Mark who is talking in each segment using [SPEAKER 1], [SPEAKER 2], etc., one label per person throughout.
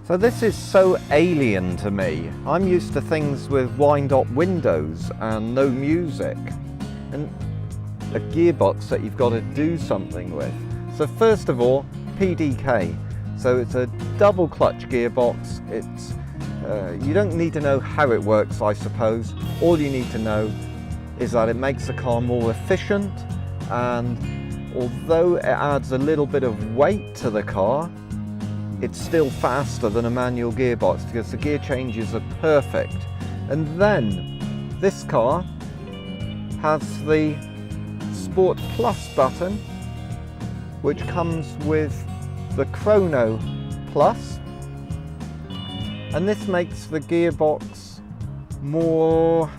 [SPEAKER 1] So this is so alien to me. I'm used to things with wind-up windows and no music, and a gearbox that you've got to do something with. So first of all, PDK. So it's a double clutch gearbox. It's you don't need to know how it works, I suppose. All you need to know is that it makes the car more efficient, and although it adds a little bit of weight to the car, it's still faster than a manual gearbox because the gear changes are perfect. And then this car has the Sport Plus button, which comes with the Chrono Plus, and this makes the gearbox more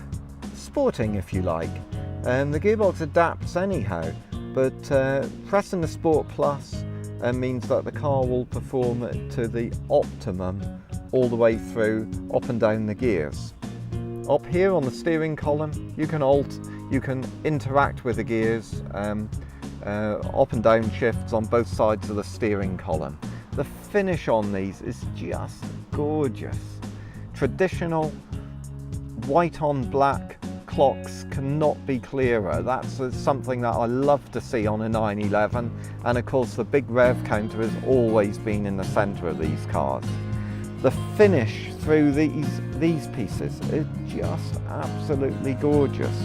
[SPEAKER 1] sporting, if you like. And the gearbox adapts anyhow, but pressing the Sport Plus means that the car will perform to the optimum all the way through, up and down the gears. Up here on the steering column, you can interact with the gears, up and down shifts on both sides of the steering column. The finish on these is just gorgeous. Traditional white on black clocks cannot be clearer. That's something that I love to see on a 911, and of course the big rev counter has always been in the centre of these cars. The finish through these pieces is just absolutely gorgeous.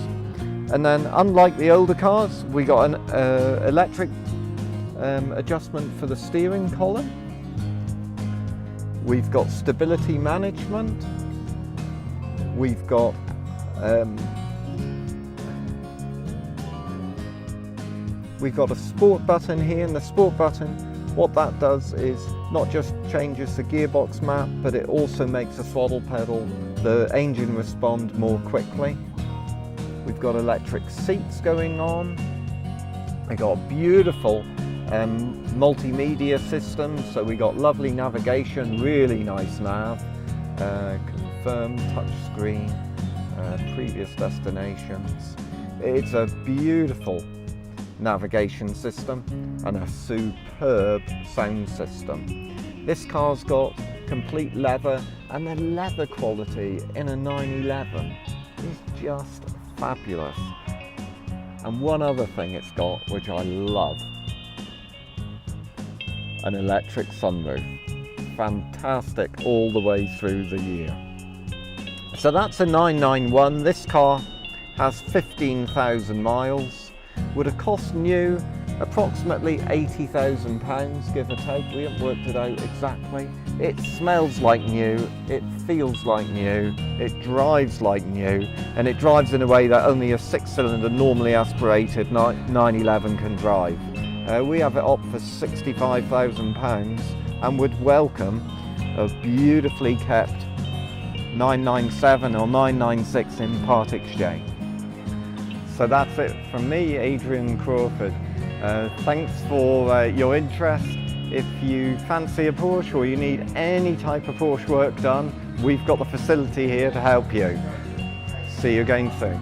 [SPEAKER 1] And then, unlike the older cars, we got an electric adjustment for the steering column. We've got stability management. We've got a sport button here, and the sport button, what that does is not just changes the gearbox map, but it also makes the throttle pedal, the engine respond more quickly. We've got electric seats going on. We've got a beautiful multimedia system, so we got lovely navigation, really nice nav, confirm touchscreen, previous destinations. It's a beautiful navigation system and a superb sound system. This car's got complete leather, and the leather quality in a 911 is just fabulous. And one other thing it's got, which I love, an electric sunroof. Fantastic all the way through the year. So that's a 991. This car has 15,000 miles. Would have cost new approximately £80,000, give or take. We haven't worked it out exactly. It smells like new, it feels like new, it drives like new, and it drives in a way that only a 6-cylinder normally aspirated 911 can drive. We have it up for £65,000 and would welcome a beautifully kept 997 or 996 in part exchange. So that's it from me, Adrian Crawford. Thanks for your interest. If you fancy a Porsche or you need any type of Porsche work done, we've got the facility here to help you. See you again soon.